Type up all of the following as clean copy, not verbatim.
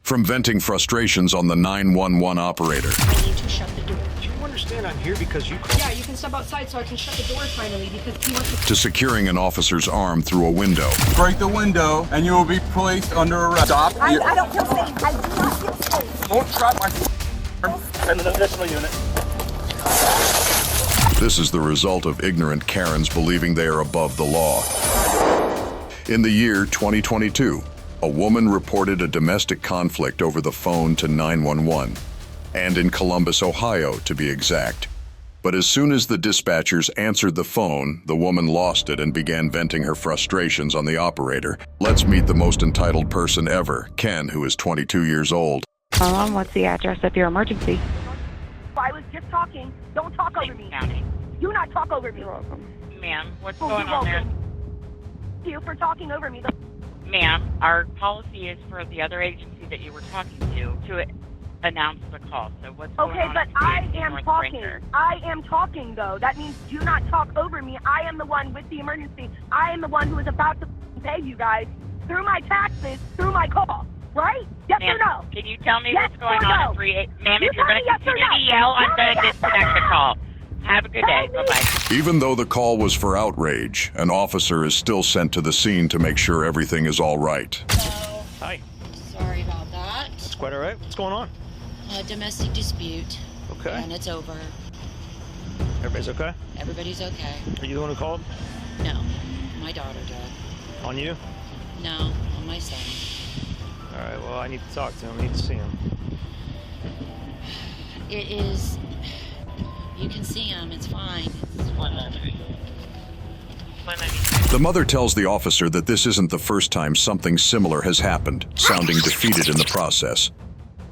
from venting frustrations on the 911 operator. I need to shut the door. Do you understand I'm here because you called? Yeah, you can step outside so I can shut the door finally because he wants To securing an officer's arm through a window. Break the window and you will be placed under arrest. Stop. I don't feel safe. I do not feel safe. Don't trap my arm. Send an additional unit. This is the result of ignorant Karens believing they are above the law. In the year 2022, a woman reported a domestic conflict over the phone to 911, and in Columbus, Ohio, to be exact. But as soon as the dispatchers answered the phone, the woman lost it and began venting her frustrations on the operator. Let's meet the most entitled person ever, Ken, who is 22 years old. What's the address of your emergency? I was just talking. Don't talk over me. Do not talk over me. You're welcome. Ma'am, what's Oh, going you're on there? welcome. Thank you for talking over me. Ma'am, our policy is for the other agency that you were talking to announce the call. So what's going Okay, on? but at I CAC am North talking. Brinker? I am talking, though. That means do not talk over me. I am the one with the emergency. I am the one who is about to pay you guys through my taxes, through my call. Right? Yes Ma'am, or no? can you tell me Yes what's going or on no? at 3 Ma'am, You if you're tell going me to yes or continue no. to yell, I'm Tell going me to yes or disconnect no. the call. Have a good day. Tell me- Bye-bye. Even though the call was for outrage, an officer is still sent to the scene to make sure everything is all right. Hello. Hi. Sorry about that. It's quite all right. What's going on? A domestic dispute. Okay. And it's over. Everybody's okay? Everybody's okay. Are you the one who called? No, my daughter did. On you? No, on my son. All right, well, I need to talk to him. I need to see him. It is. You can see him. It's fine. It's The mother tells the officer that this isn't the first time something similar has happened, sounding defeated in the process.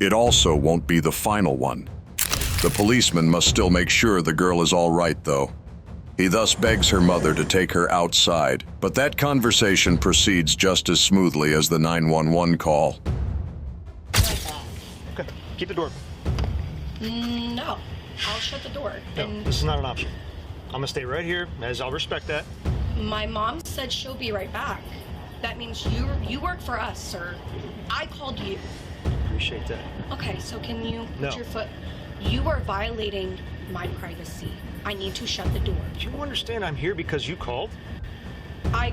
It also won't be the final one. The policeman must still make sure the girl is all right, though. He thus begs her mother to take her outside, but that conversation proceeds just as smoothly as the 911 call. Okay, keep the door open. No, I'll shut the door. No, And this is not an option. I'm gonna stay right here, as I'll respect that. my mom said she'll be right back. That means you work for us, sir. I called you. Appreciate that. Okay, so can you No. put your foot? You are violating my privacy. I need to shut the door. Do you understand I'm here because you called?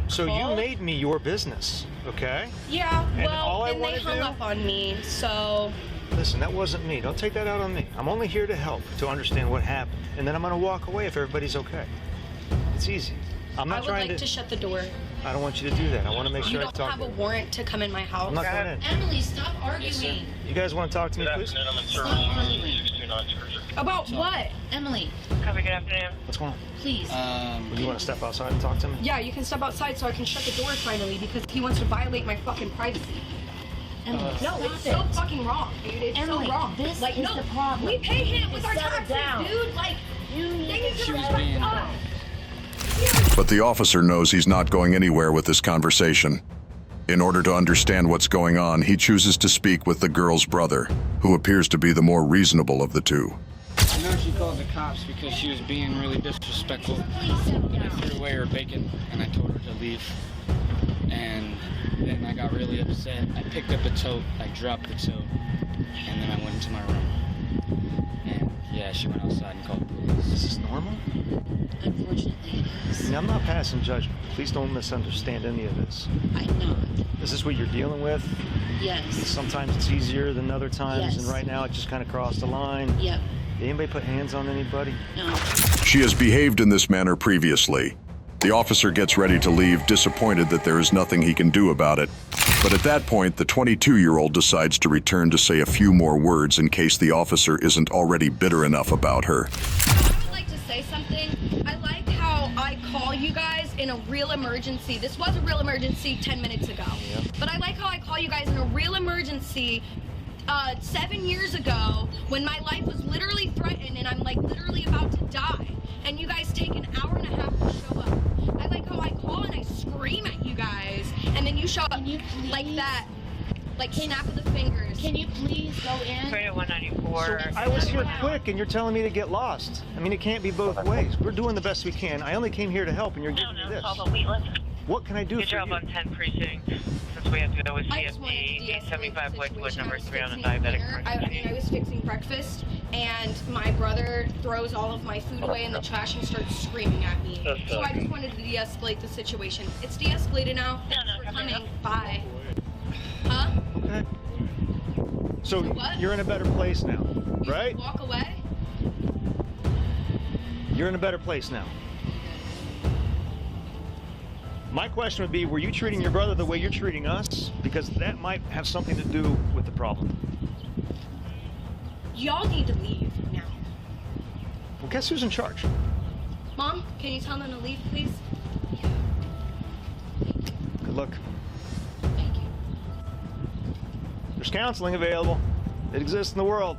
So called? you made me your business, okay? Yeah, And well, all I then they wanna hung do- up on me, so... Listen, that wasn't me. Don't take that out on me. I'm only here to help, to understand what happened. And then I'm gonna walk away if everybody's okay. It's easy. I'm I not would trying like to shut the door. I don't want you to do that. I want to make You sure I don't talk have to a you. warrant to come in my house. I'm not going in. Emily, stop arguing. You guys want to talk to me, please? Stop arguing. About what? Emily, Have a good afternoon. What's going on? please. You want to step outside and talk to me? Yeah, you can step outside so I can shut the door finally because he wants to violate my fucking privacy. Emily, No, stop it's it. so fucking wrong, dude. It's Emily, so wrong. this like, is no, the problem. We pay him with our Settle taxes, down. dude. Like, You they need need to to respect us. But the officer knows he's not going anywhere with this conversation. In order to understand what's going on, he chooses to speak with the girl's brother, who appears to be the more reasonable of the two. I know she called the cops because she was being really disrespectful. I threw away her bacon and I told her to leave. And then I got really upset. I picked up the tote, I dropped the tote, and then I went into my room. And yeah, she went outside and called the police. Is this normal? Unfortunately, it is. I'm not passing judgment. Please don't misunderstand any of this. I'm not. This is what you're dealing with. Yes. Sometimes it's easier than other times, Yes. and right now it just kind of crossed the line. Yep. Did anybody put hands on anybody? No. She has behaved in this manner previously. The officer gets ready to leave, disappointed that there is nothing he can do about it. But at that point, the 22-year-old decides to return to say a few more words in case the officer isn't already bitter enough about her. I would like to say something. I like how I call you guys in a real emergency. This was a real emergency 10 minutes ago. Yep. But I like how I call you guys in a real emergency 7 years ago when my life was literally threatened and I'm like literally about to die. And you guys take an hour and a half to show up. I like how I call and I scream at you guys and then you show up Can you please? like that. Like snap of the fingers. Can you please go in? 194. I was here quick, and you're telling me to get lost. I mean, it can't be both ways. We're doing the best we can. I only came here to help, and you're giving me this. Wait, listen. What can I do Good for job you? on 10 precinct. Since we have to go with I just wanted to CFD, de-escalate 75 the Woodwood, situation. number I was 3 on the fixing diabetic dinner. I emergency. was fixing breakfast, and my brother throws all of my food away in the trash and starts screaming at me. So I just wanted to de-escalate the situation. It's de-escalated now. Thanks for coming. Bye. Huh? Okay. So What? you're in a better place now, You right? walk away? You're in a better place now. My question would be, were you treating your brother the way you're treating us? Because that might have something to do with the problem. Y'all need to leave now. Well, guess who's in charge? Mom, can you tell them to leave, please? Good luck. Thank you. There's counseling available. It exists in the world.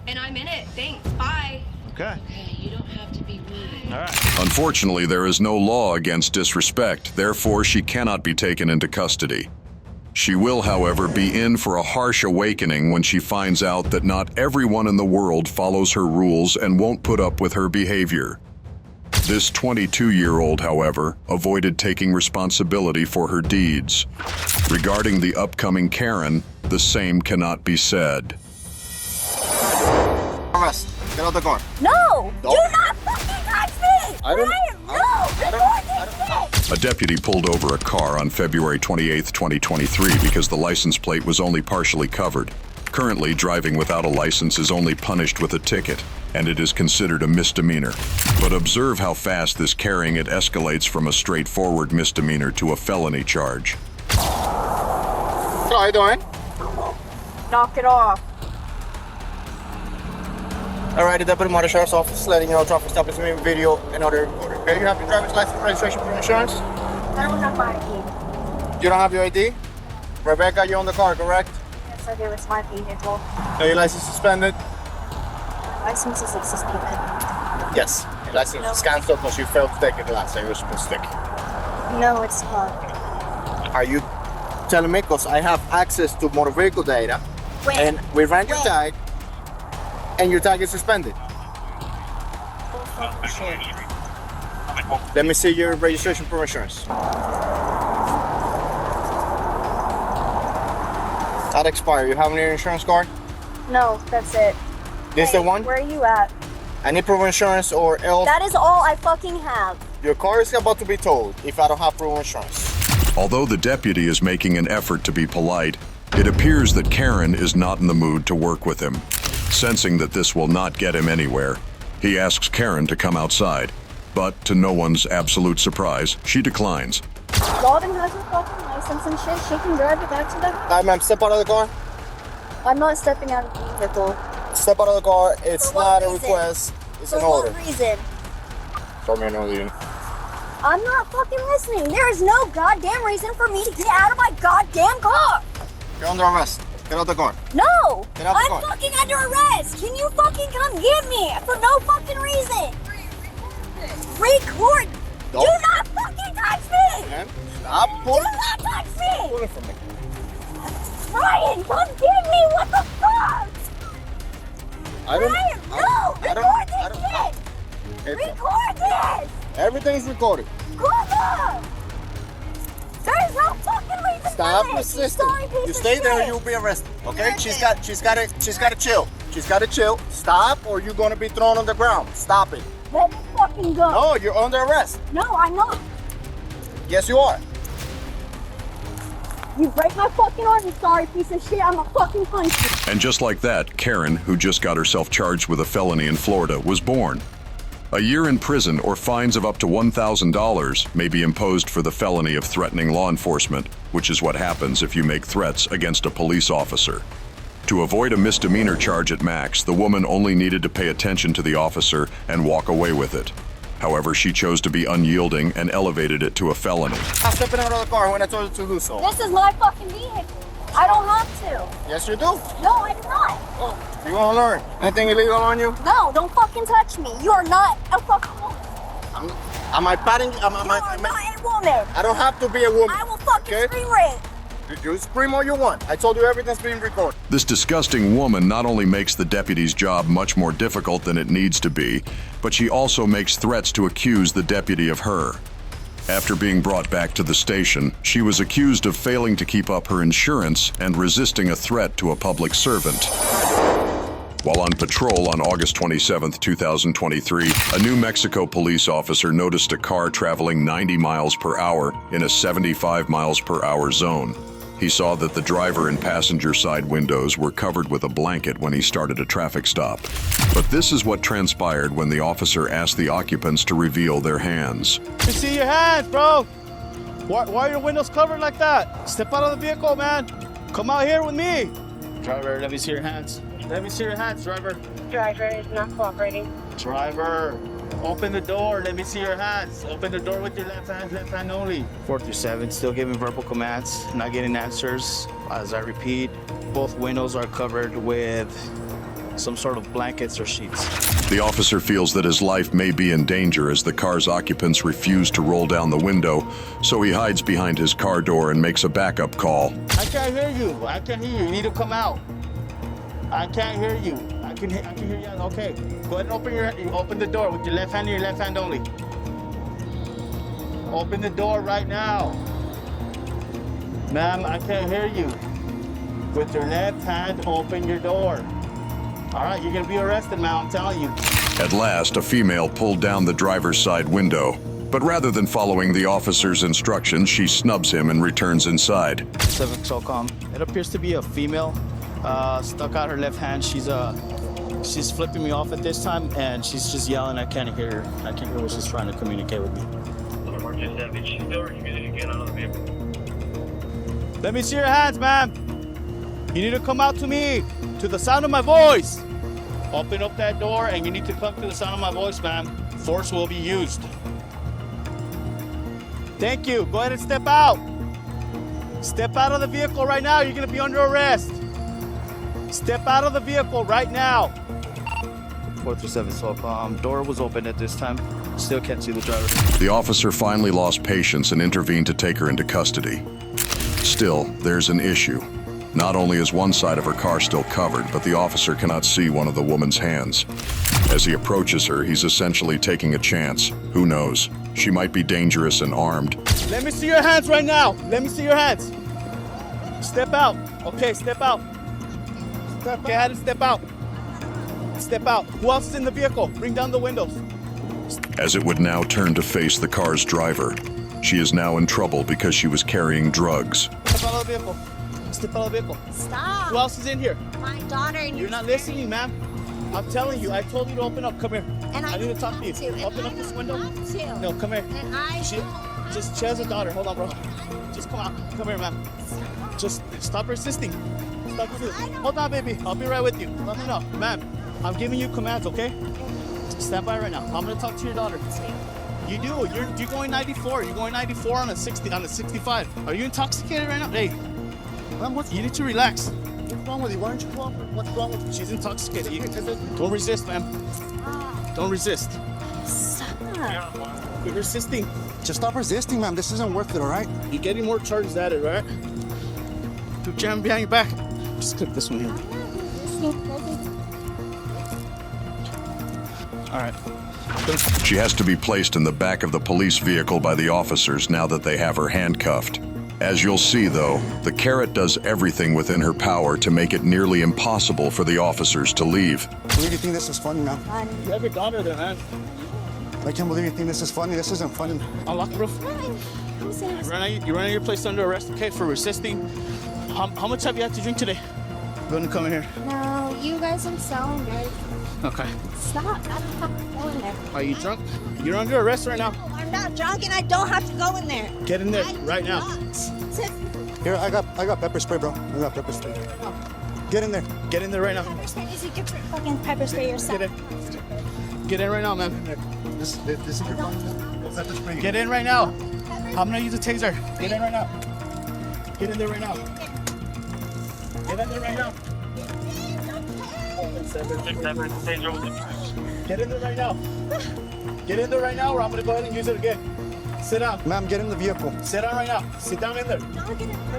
And I'm in it. Thanks. Bye. Okay. Okay, you don't have to be rude. All right. Unfortunately, there is no law against disrespect, therefore she cannot be taken into custody. She will, however, be in for a harsh awakening when she finds out that not everyone in the world follows her rules and won't put up with her behavior. This 22-year-old, however, avoided taking responsibility for her deeds. Regarding the upcoming Karen, the same cannot be said. Arrest. Get out the car. No! Don't. Do not fucking touch me! I don't- No! A deputy pulled over a car on February 28, 2023 because the license plate was only partially covered. Currently, driving without a license is only punished with a ticket, and it is considered a misdemeanor. But observe how fast this carrying it escalates from a straightforward misdemeanor to a felony charge. How are you doing? Knock it off. Alright, the Deputy Motor Sheriff's Office letting you know traffic stop is being video and other recorded. Okay, you have your driver's license, registration, and insurance? I don't have my ID. You don't have your ID? Rebecca, you own the car, correct? Yes, I do. It's my vehicle. Are your license suspended? My license is suspended. Yes. Your license is cancelled because you failed to take it last time you were supposed to take it. No, it's not. Are you telling me? Because I have access to motor vehicle data, and we ran your tag, and your tag is suspended. Let me see your registration for insurance. That expired. You have any insurance card? No, that's it. This the one? Where are you at? Any proof of insurance or else? That is all I fucking have. Your car is about to be towed if I don't have proof of insurance. Although the deputy is making an effort to be polite, it appears that Karen is not in the mood to work with him. Sensing that this will not get him anywhere, he asks Karen to come outside, but to no one's absolute surprise, she declines. Walden has her fucking license and shit. She can drive it back to the... Hi, ma'am, step out of the car. I'm not stepping out of the vehicle. Step out of the car. It's For what not a reason? request. It's For an what order. reason? Tell me another unit. I'm not fucking listening. There is no goddamn reason for me to get out of my goddamn car. You're under arrest. Get out the car. No! Get out the I'm car. fucking under arrest. Can you fucking come get me for no fucking reason? Record. Don't. Do not fucking touch me. Ma'am, stop Do pulling. not touch me. Pull it from me. Ryan, come get me. What the fuck? I don't. Ryan, no. I Record don't. this shit. Hey, Record this. everything's recorded. Good luck. There's no fucking reason Stop for this. resisting. Sorry, piece You of stay there, shit. you'll be arrested. Okay? She's got to chill. She's got to chill. Stop, or you're gonna be thrown on the ground. Stop it. Let me fucking go. No, you're under arrest. No, I'm not. Yes, you are. You break my fucking arm, you sorry piece of shit. I'm a fucking punch you. And just like that, Karen, who just got herself charged with a felony in Florida, was born. A year in prison or fines of up to $1,000 may be imposed for the felony of threatening law enforcement, which is what happens if you make threats against a police officer. To avoid a misdemeanor charge at max, the woman only needed to pay attention to the officer and walk away with it. However, she chose to be unyielding and elevated it to a felony. I'm stepping out of the car when I told you to do so. This is my fucking vehicle. I don't have to. Yes, you do. No, I do not. Oh, you want to learn? Anything illegal on you? No, don't fucking touch me. You are not a fucking woman. Am I patting? You are not a woman. I don't have to be a woman. I will fucking Okay? scream rape. You scream all you want. I told you everything's being recorded. This disgusting woman not only makes the deputy's job much more difficult than it needs to be, but she also makes threats to accuse the deputy of her. After being brought back to the station, she was accused of failing to keep up her insurance and resisting a threat to a public servant. While on patrol on August 27, 2023, a New Mexico police officer noticed a car traveling 90 miles per hour in a 75 miles per hour zone. He saw that the driver and passenger side windows were covered with a blanket when he started a traffic stop. But this is what transpired when the officer asked the occupants to reveal their hands. Let me see your hands, bro. Why are your windows covered like that? Step out of the vehicle, man. Come out here with me. Driver, let me see your hands. Let me see your hands, driver. Driver is not cooperating. Driver, open the door. Let me see your hands. Open the door with your left hand only. 4 through 7, still giving verbal commands, not getting answers. As I repeat, both windows are covered with some sort of blankets or sheets. The officer feels that his life may be in danger as the car's occupants refuse to roll down the window, so he hides behind his car door and makes a backup call. I can't hear you. I can't hear you. You need to come out. I can't hear you. I can hear you. Okay. Go ahead and open the door with your left hand and your left hand only. Open the door right now. Ma'am, I can't hear you. With your left hand, open your door. All right, you're gonna be arrested, ma'am, I'm telling you. At last, a female pulled down the driver's side window, but rather than following the officer's instructions, she snubs him and returns inside. 7 SOCOM. It appears to be a female. Stuck out her left hand. She's flipping me off at this time, and she's just yelling. I can't hear her. I can't hear what she's trying to communicate with me. Let me see your hands, ma'am. You need to come out to me, to the sound of my voice. Open up that door, and you need to come to the sound of my voice, ma'am. Force will be used. Thank you. Go ahead and step out. Step out of the vehicle right now. You're going to be under arrest. Step out of the vehicle right now. 4 through 7 SOCOM. Door was open at this time. Still can't see the driver. The officer finally lost patience and intervened to take her into custody. Still, there's an issue. Not only is one side of her car still covered, but the officer cannot see one of the woman's hands. As he approaches her, he's essentially taking a chance. Who knows? She might be dangerous and armed. Let me see your hands right now. Let me see your hands. Step out. Okay, step out. Go ahead and step out. Step out. Who else is in the vehicle? Bring down the windows. As it would now turn to face the car's driver, she is now in trouble because she was carrying drugs. Step out of the vehicle. Step out of the vehicle. Stop. Who else is in here? My daughter and you're not listening, ma'am. I'm telling you. I told you to open up. Come here. And I need to talk to you. Open up this window. No, come here. And she has a daughter. Hold on, bro. Just come out. Come here, ma'am. Just stop resisting. Stop resisting. Hold on, baby. I'll be right with you. Let me know. Ma'am, I'm giving you commands, okay? Stand by right now. I'm gonna talk to your daughter. You do. You're going 94. You're going 94 on a 65. Are you intoxicated right now? Hey, you need to relax. What's wrong with you? Why aren't you cooperating? What's wrong with you? She's intoxicated. Don't resist, ma'am. Don't resist. Stop. You're resisting. Just stop resisting, ma'am. This isn't worth it, all right? You're getting more charges added, right? Put your hand behind your back. Just clip this one here. All right. She has to be placed in the back of the police vehicle by the officers now that they have her handcuffed. As you'll see, though, the carrot does everything within her power to make it nearly impossible for the officers to leave. I believe you think this is funny, ma'am. You have your daughter there, man. I can't believe you think this is funny. This isn't funny. Unlock the roof. You're running your place under arrest, okay, for resisting. How much have you had to drink today? Go and come in here. No, you guys are selling, guys. Okay. Stop. I don't have to go in there. Are you drunk? You're under arrest right now. No, I'm not drunk and I don't have to go in there. Get in there right now. Here, I got pepper spray, bro. I got pepper spray. Get in there. Get in there right now. Pepper spray? You get your fucking pepper spray yourself. Get in right now, man. This is your pepper spray. Get in right now. I'm gonna use a taser. Get in right now. Get in there right now. Get in there right now. Get in there right now. Get in there right now, or I'm gonna go ahead and use it again. Sit down. Ma'am, get in the vehicle. Sit down right now. Sit down in there.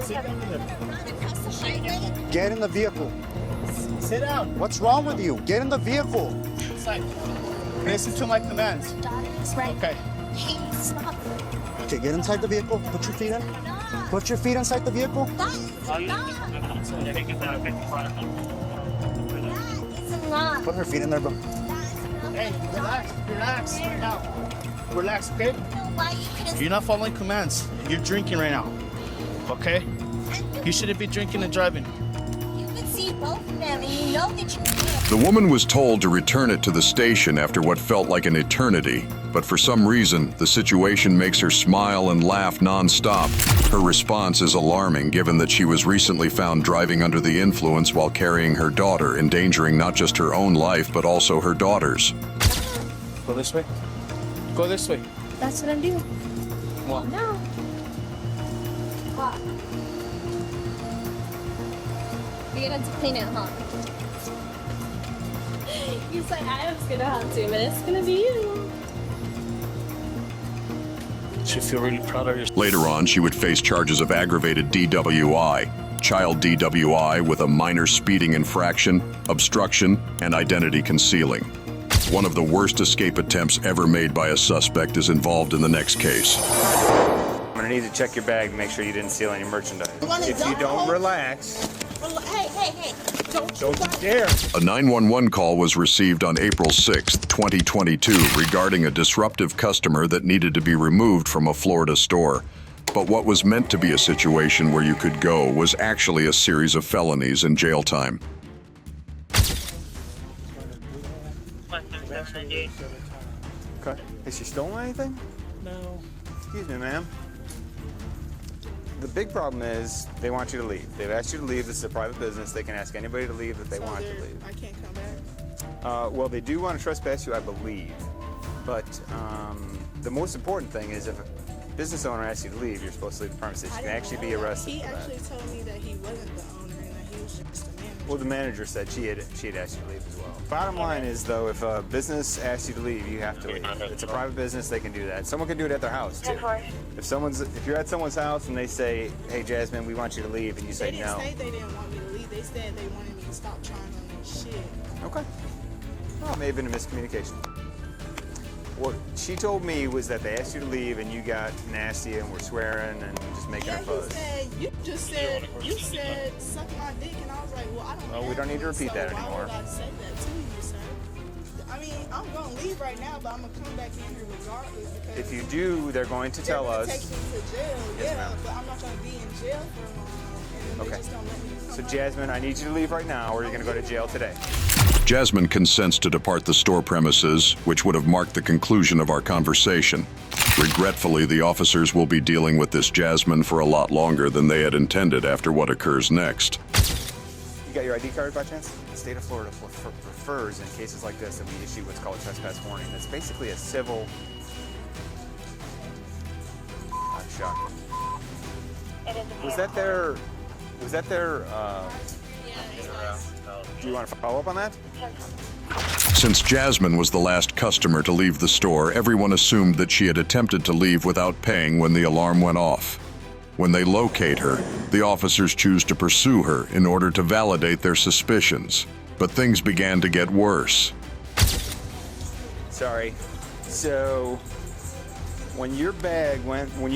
Sit down in there. Get in the vehicle. Sit down. What's wrong with you? Get in the vehicle. Listen to my commands. Daughter is right. Okay. Hey, stop. Okay, get inside the vehicle. Put your feet in. Put your feet inside the vehicle. Put her feet in there, bro. Hey, relax right now. Relax, okay? You're not following commands. You're drinking right now, okay? You shouldn't be drinking and driving. You can see both of them, and you know that you can't. The woman was told to return it to the station after what felt like an eternity, but for some reason, the situation makes her smile and laugh nonstop. Her response is alarming given that she was recently found driving under the influence while carrying her daughter, endangering not just her own life, but also her daughter's. Go this way. Go this way. That's what I'm doing. What? No. You're gonna have to clean it, huh? You said I was gonna have to, but it's gonna be you. Should feel really proud of yourself. Later on, she would face charges of aggravated DWI, child DWI with a minor speeding infraction, obstruction, and identity concealing. One of the worst escape attempts ever made by a suspect is involved in the next case. I'm gonna need to check your bag to make sure you didn't steal any merchandise. If you don't relax, Hey. don't you dare. A 911 call was received on April 6, 2022, regarding a disruptive customer that needed to be removed from a Florida store. But what was meant to be a situation where you could go was actually a series of felonies and jail time. Okay. Has she stolen anything? No. Excuse me, ma'am. The big problem is they want you to leave. They've asked you to leave. This is a private business. They can ask anybody to leave if they want to leave. I can't come back. Well, they do want to trespass you, I believe. But the most important thing is if a business owner asks you to leave, you're supposed to leave the premises. You can actually be arrested He for that. actually told me that he wasn't the owner and that he was just the manager. Well, the manager said she had asked you to leave as well. Bottom line is, though, if a business asks you to leave, you have to leave. It's a private business; they can do that. Someone can do it at their house too. If you're at someone's house and they say, "Hey, Jasmine, we want you to leave," and you say They no. didn't say they didn't want me to leave. They said they wanted me to stop trying on their shit. Okay. Well, it may have been a miscommunication. What she told me was that they asked you to leave and you got nasty and were swearing and just making a fuss. You said suck my dick, and I was like, well, I don't. Well, we don't need to repeat that Why anymore. would I say that to you, sir? I mean, I'm gonna leave right now, but I'm gonna come back in here regardless. Because If you do, they're going to tell they're us. gonna take me to jail, Yes, yeah, ma'am. but I'm not gonna be in jail for long. And Okay. They just don't let me come So, out. Jasmine, I need you to leave right now, or you're going to go to jail today. Jasmine consents to depart the store premises, which would have marked the conclusion of our conversation. Regretfully, the officers will be dealing with this Jasmine for a lot longer than they had intended after what occurs next. You got your ID card by chance? The state of Florida prefers in cases like this that we issue what's called a trespass warning. It's basically a civil. I'm shocked. Was that their? Do you want to follow up on that? Since Jasmine was the last customer to leave the store, everyone assumed that she had attempted to leave without paying when the alarm went off. When they locate her, the officers choose to pursue her in order to validate their suspicions. But things began to get worse. Sorry. So, when you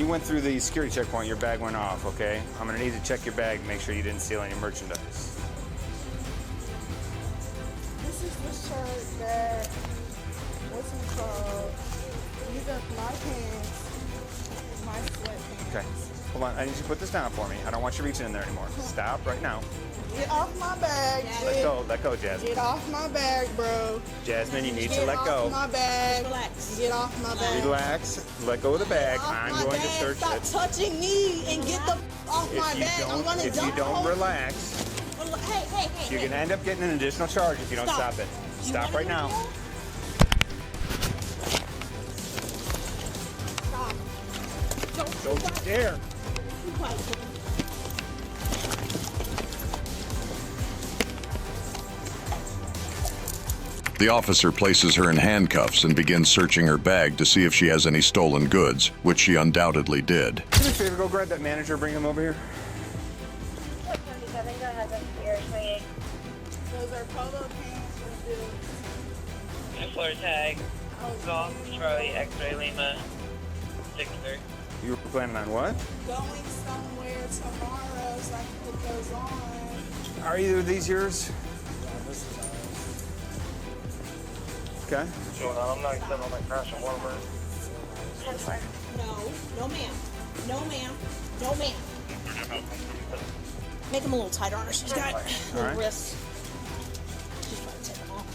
went through the security checkpoint, your bag went off, okay? I'm gonna need to check your bag to make sure you didn't steal any merchandise. This is the shirt that, what's it called? These are my pants, my sweatpants. Okay. Hold on, I need you to put this down for me. I don't want you reaching in there anymore. Stop right now. Get off my bag, Let go, Jasmine. Get off my bag, bro. Jasmine, you need to Get let off go. my bag. Relax. Get off my bag. Relax. Let go of the bag. Get off I'm my going to bag. search Stop it. touching me and get the off my bag. I'm gonna If you dump don't the whole- relax, Hey. you're going to end up getting an additional charge if you don't stop it. Stop right now. Stop. Don't you dare. The officer places her in handcuffs and begins searching her bag to see if she has any stolen goods, which she undoubtedly did. Do me a favor, go grab that manager, bring him over here. Those are polo pants with Floor tag. Golf, Troy, X-ray, Lima, 6-3. You were planning on what? Going somewhere tomorrow so I can put those on. Are either of these yours? Yeah, this is Okay. I'm not accepting my crash and warmer. No, ma'am. No, ma'am. No, ma'am. Make them a little tighter on her. She's got little right. wrists. She's trying to take them off.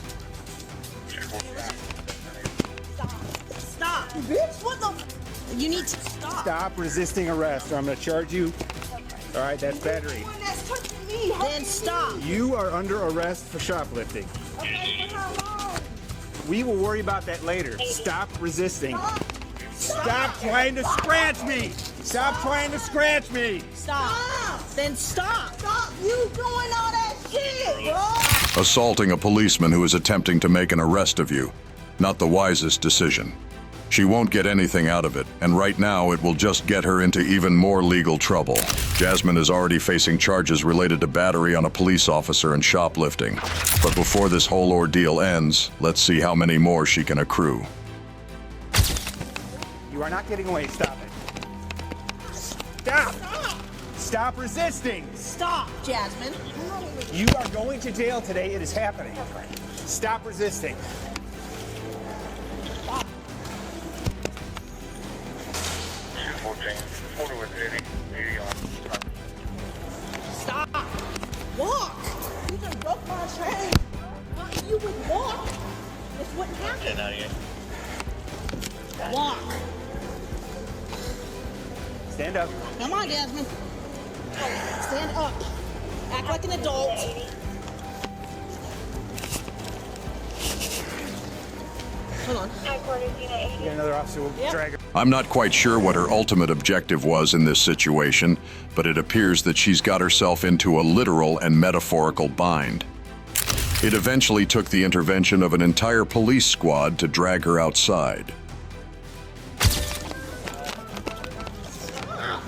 Stop. Bitch, what the? You need to stop. Stop resisting arrest or I'm going to charge you. All right, that's battery. That's touching me. Then stop. You are under arrest for shoplifting. Okay, for how long? We will worry about that later. Stop resisting. Stop trying to scratch me. Stop trying to scratch me. Stop. Then stop. Stop. You doing all that shit, bro. Assaulting a policeman who is attempting to make an arrest of you. Not the wisest decision. She won't get anything out of it, and right now it will just get her into even more legal trouble. Jasmine is already facing charges related to battery on a police officer and shoplifting. But before this whole ordeal ends, let's see how many more she can accrue. You are not getting away. Stop it. Stop. Stop resisting. Stop, Jasmine. You are going to jail today. It is happening. Stop resisting. Stop. Walk. You can broke my chain. You would walk. This wouldn't happen. Walk. Stand up. Come on, Jasmine. Stand up. Act like an adult. Hold on. Get another officer will drag her. I'm not quite sure what her ultimate objective was in this situation, but it appears that she's got herself into a literal and metaphorical bind. It eventually took the intervention of an entire police squad to drag her outside.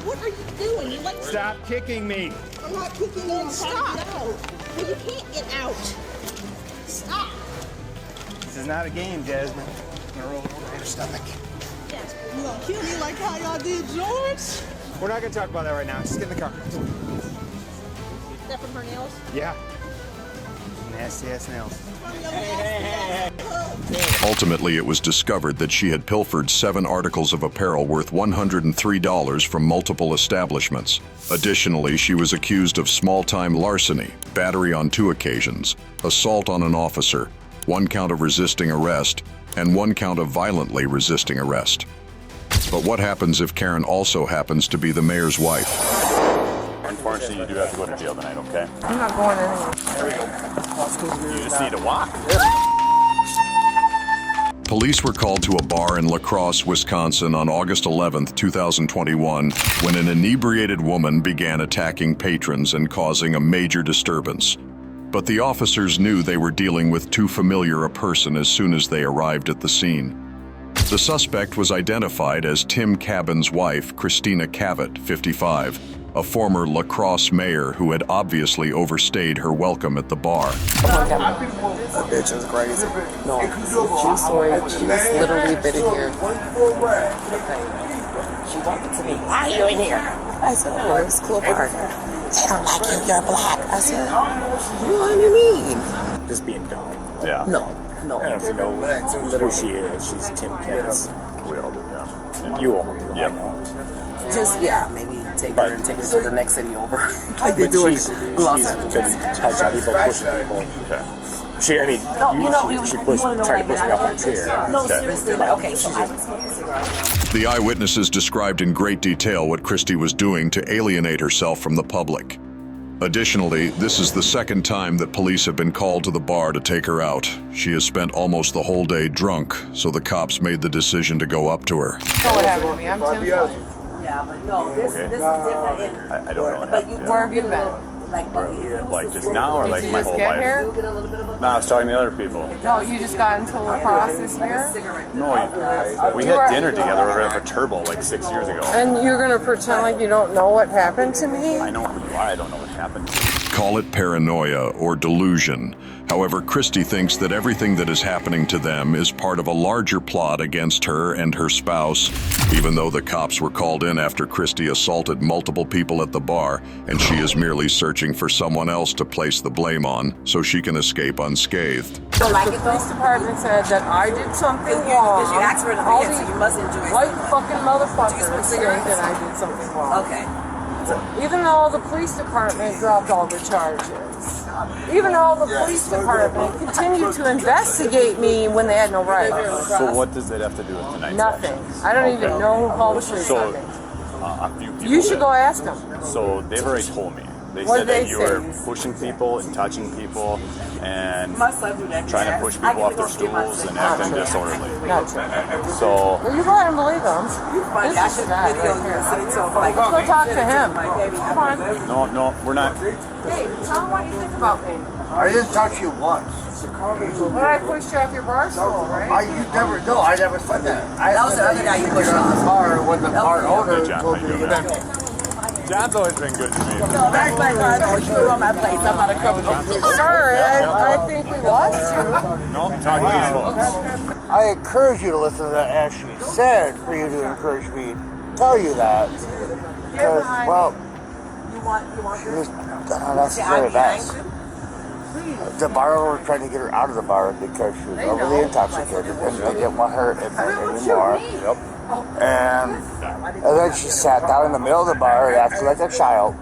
What are you doing? You like Stop kicking me. I'm not kicking you. Stop. No. Well, you can't get out. Stop. This is not a game, Jasmine. I'm gonna roll over your stomach. You gonna kill me like how y'all did George? We're not gonna talk about that right now. Just get in the car. That from her nails? Yeah. Nasty ass nails. Ultimately, it was discovered that she had pilfered 7 articles of apparel worth $103 from multiple establishments. Additionally, she was accused of small-time larceny, battery on 2 occasions, assault on an officer, 1 count of resisting arrest, and 1 count of violently resisting arrest. But what happens if Karen also happens to be the mayor's wife? Unfortunately, you do have to go to jail tonight, okay? I'm not going anywhere. There we go. You just need to walk. Police were called to a bar in La Crosse, Wisconsin on August 11, 2021, when an inebriated woman began attacking patrons and causing a major disturbance. But the officers knew they were dealing with too familiar a person as soon as they arrived at the scene. The suspect was identified as Tim Cabin's wife, Christina Cavett, 55, a former La Crosse mayor who had obviously overstayed her welcome at the bar. That bitch is crazy. No, true story. She was literally been in here. She walked up to me. Why are you in here? I said, oh, it's a cool bar. They don't like you. You're black. I said, what do you mean? Just being dumb. Yeah. No. And if you know who she is, she's Tim Cass. We all do, yeah. You all do. Yep. Just, yeah, maybe take her and take her to the next city over. Like they But do in she's Los been Angeles. touching people, pushing people. Okay. She, I mean, she tried to push me off her chair. No, seriously. Okay, so I was smoking cigarettes. The eyewitnesses described in great detail what Christie was doing to alienate herself from the public. Additionally, this is the second time that police have been called to the bar to take her out. She has spent almost the whole day drunk, so the cops made the decision to go up to her. So what happened to me? I'm Tim. Yeah, but no, this is different. I don't know what But happened. Where have you been? Like just now or like Did you my just whole get life? here? No, I was talking to other people. No, you just got into La Crosse this year? No, we had dinner together over at a Turbo like 6 years ago. And you're going to pretend like you don't know what happened to me? I know who you are. I don't know what happened. Call it paranoia or delusion. However, Christy thinks that everything that is happening to them is part of a larger plot against her and her spouse, even though the cops were called in after Christy assaulted multiple people at the bar, and she is merely searching for someone else to place the blame on so she can escape unscathed. The police department said that I did something wrong. Because you asked for it All again, so these you must enjoy white it. fucking motherfuckers say that I did something wrong. Okay. Even though the police department dropped all the charges. Even though the police department continued to investigate me when they had no right. So what does that have to do with tonight's Nothing. actions? I don't even know who called the police So, on me. a few people You should go ask them. So they've already told me. They What said did that they you say? were pushing people and touching people and trying to push people off their stools and acting disorderly. Not true. So Well, you go ahead and believe them. This is the guy right here. Let's go talk to him. Come on. no, we're not. Hey, tell him what you think about me. I didn't touch you once. When I pushed you off your bar stool, right? I never said that. That was the other guy you pushed off. Car when the bar owner John, told how me you that. doing? John's always been good to me. No, that's my car. Don't shoot on my place. I'm not a criminal. Sorry, I think we lost you. No, I'm talking to these folks. I encourage you to listen to that as she said for you to encourage me to tell you that. Because, well, she was unnecessary best. The bar owner was trying to get her out of the bar because she was overly intoxicated and they didn't want her in there anymore. Yep. And then she sat down in the middle of the bar and acted like a child.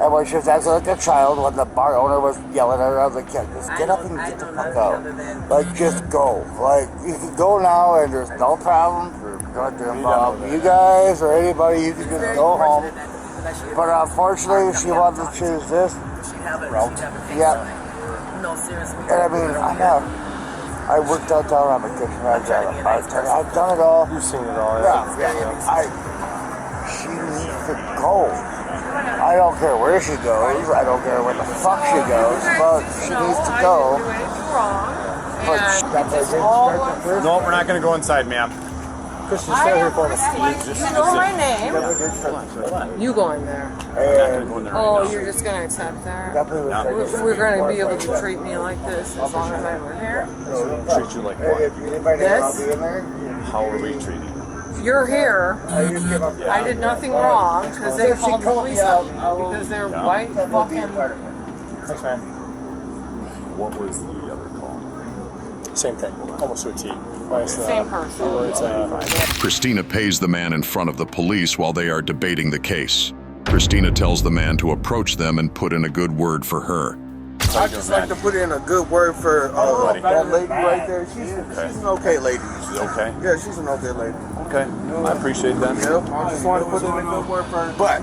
And when she was acting like a child, when the bar owner was yelling at her, I was like, yeah, just get up and get the fuck out. Like, just go. Like, you can go now and there's no problem. We're going to involve you guys or anybody. You can just go home. But unfortunately, she wanted to choose this route. Yeah. No, seriously. And I mean, I worked downtown on the kitchen manager, I'm a bartender. I've done it all. You've seen it all, Yeah. She needs to go. I don't care where she goes. I don't care where the fuck she goes, but she needs to go. But No, we're not going to go inside, ma'am. Christian, stay here for me. You know my name. You go in there. Oh, you're just going to accept that? We're going to be able to treat me like this as long as I live here? Treat you like what? This? How are we treating you? You're here. I did nothing wrong because they called the police on me because they're white fucking... Thanks, man. What was the other call? Same thing, almost to a T. Same person. Christina pays the man in front of the police while they are debating the case. Christina tells the man to approach them and put in a good word for her. I'd just like to put in a good word for that lady right there. She's an okay lady. She's okay? Yeah, she's an okay lady. Okay, I appreciate that. Yep, I just wanted to put in a good word for her. But,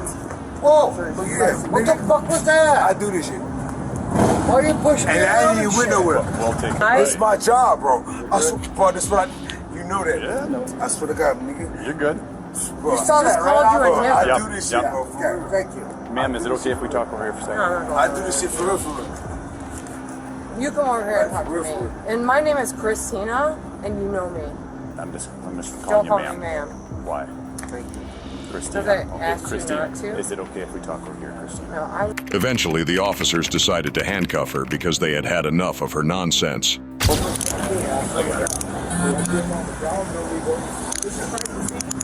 whoa, what the fuck was that? I do this shit. Why are you pushing me? And I ain't even went nowhere. We'll take it. This is my job, bro. Bro, this is what you know that. Yeah. I swear to God, nigga. You're good. Bro, You saw that, right? I Yep. do this shit, bro. Yeah, thank you. Ma'am, is it okay if we talk over here for a second? I do this shit for real, for real. You come over here and talk to me. And my name is Christina, and you know me. I'm just Don't calling call you me ma'am. ma'am. Why? Christina. Because I asked you Christina, not to. is it okay if we talk over here, Christina? No, I... Eventually, the officers decided to handcuff her because they had had enough of her nonsense.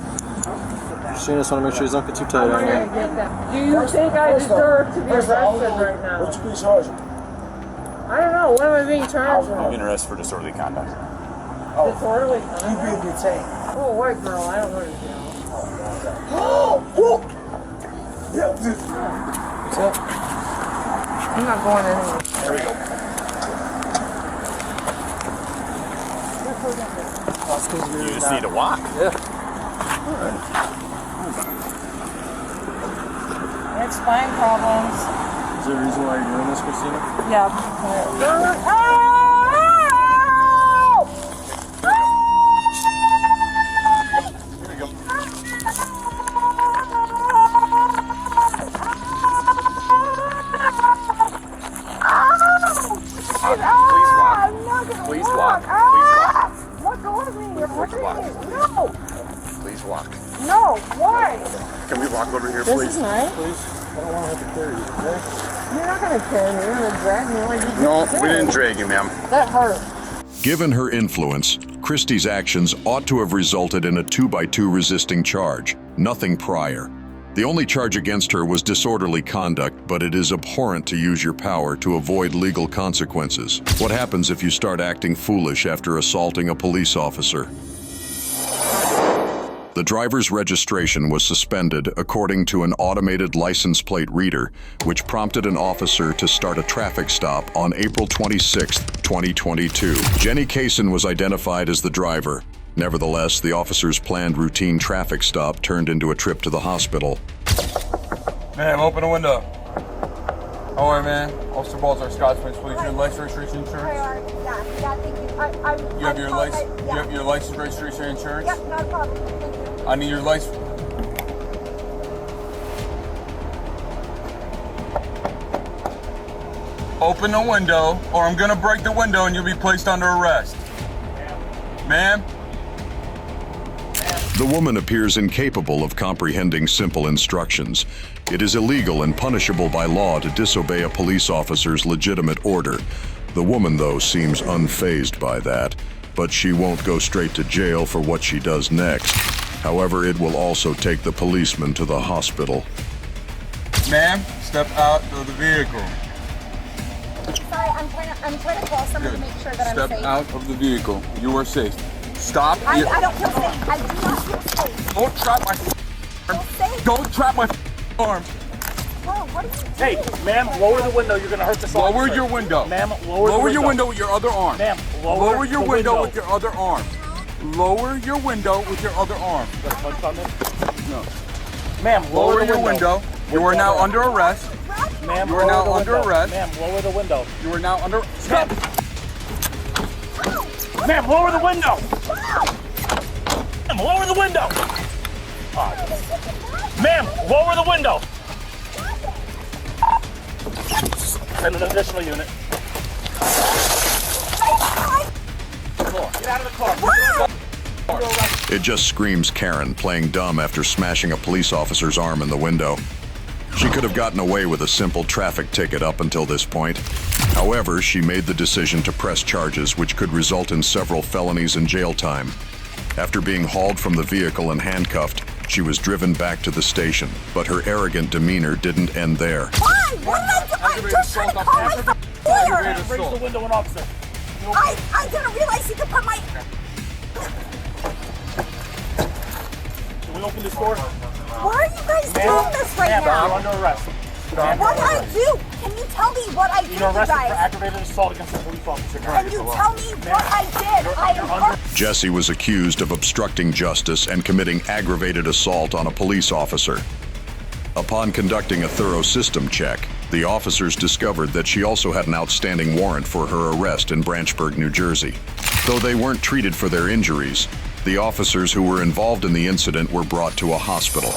Christina, just want to make sure he's not too tight on you. Do you think I deserve to be arrested right now? What you being charged? I don't know. What am I being charged I'm with? being arrested for disorderly conduct. Disorderly You conduct? being detained. Oh, white girl. I don't want to jail. Yeah, this. What's up? I'm not going anywhere. There we go. You just need to walk. Yeah. It's spine problems. Is there a reason why you're doing this, Christina? Yeah. Please walk. What's wrong with me? You're hurting me. No. Please walk. No. Why? Can we walk over here, This please? is nice. Please. I don't want to have to carry you, okay? You're not gonna carry me. You're gonna drag me like you No, did. we didn't drag you, ma'am. That hurt. Given her influence, Christie's actions ought to have resulted in a 2x2 resisting charge, nothing prior. The only charge against her was disorderly conduct, but it is abhorrent to use your power to avoid legal consequences. What happens if you start acting foolish after assaulting a police officer? The driver's registration was suspended according to an automated license plate reader, which prompted an officer to start a traffic stop on April 26, 2022. Jenny Kaysen was identified as the driver. Nevertheless, the officer's planned routine traffic stop turned into a trip to the hospital. Ma'am, open the window. How are you, man? Officer Balzer, Scotsman, please. Your license registration insurance? Yeah, thank you. You have your license. You have your license registration insurance? Yep, no problem. Thank you. I need your license. Open the window, or I'm gonna break the window and you'll be placed under arrest. Ma'am? The woman appears incapable of comprehending simple instructions. It is illegal and punishable by law to disobey a police officer's legitimate order. The woman, though, seems unfazed by that, but she won't go straight to jail for what she does next. However, it will also take the policeman to the hospital. Ma'am, step out of the vehicle. Sorry, I'm trying to call somebody to make sure that I'm Step safe. out of the vehicle. You are safe. Stop. I don't feel safe. I do not feel safe. Don't trap my arm. Don't trap my arm. Bro, what are you doing? Hey, ma'am, lower the window. You're gonna hurt this officer. Lower your window. Ma'am, lower your window with your other arm. Ma'am, lower your window with your other arm. Lower your window with your other arm. Got a punch on this? No. Ma'am, Lower your window. You are now under arrest. Ma'am, you are now under arrest. Ma'am, lower the window. You are now under. Stop. Ma'am, lower the window. Ma'am, lower the window. Ma'am, lower the window. Send an additional unit. Get out of the car. It just screams Karen playing dumb after smashing a police officer's arm in the window. She could have gotten away with a simple traffic ticket up until this point. However, she made the decision to press charges which could result in several felonies and jail time. After being hauled from the vehicle and handcuffed, she was driven back to the station, but her arrogant demeanor didn't end there. Why? What did I do? I'm just trying to call my lawyer. Raise the window and officer. I didn't realize you could put my... Can we open this door? Why are you guys doing this right now? You're under arrest. What did I do? Can you tell me what I did, You're you arrested for guys? aggravated assault against a police officer. Can you tell me what I did? I am... Jesse was accused of obstructing justice and committing aggravated assault on a police officer. Upon conducting a thorough system check, the officers discovered that she also had an outstanding warrant for her arrest in Branchburg, New Jersey. Though they weren't treated for their injuries, the officers who were involved in the incident were brought to a hospital.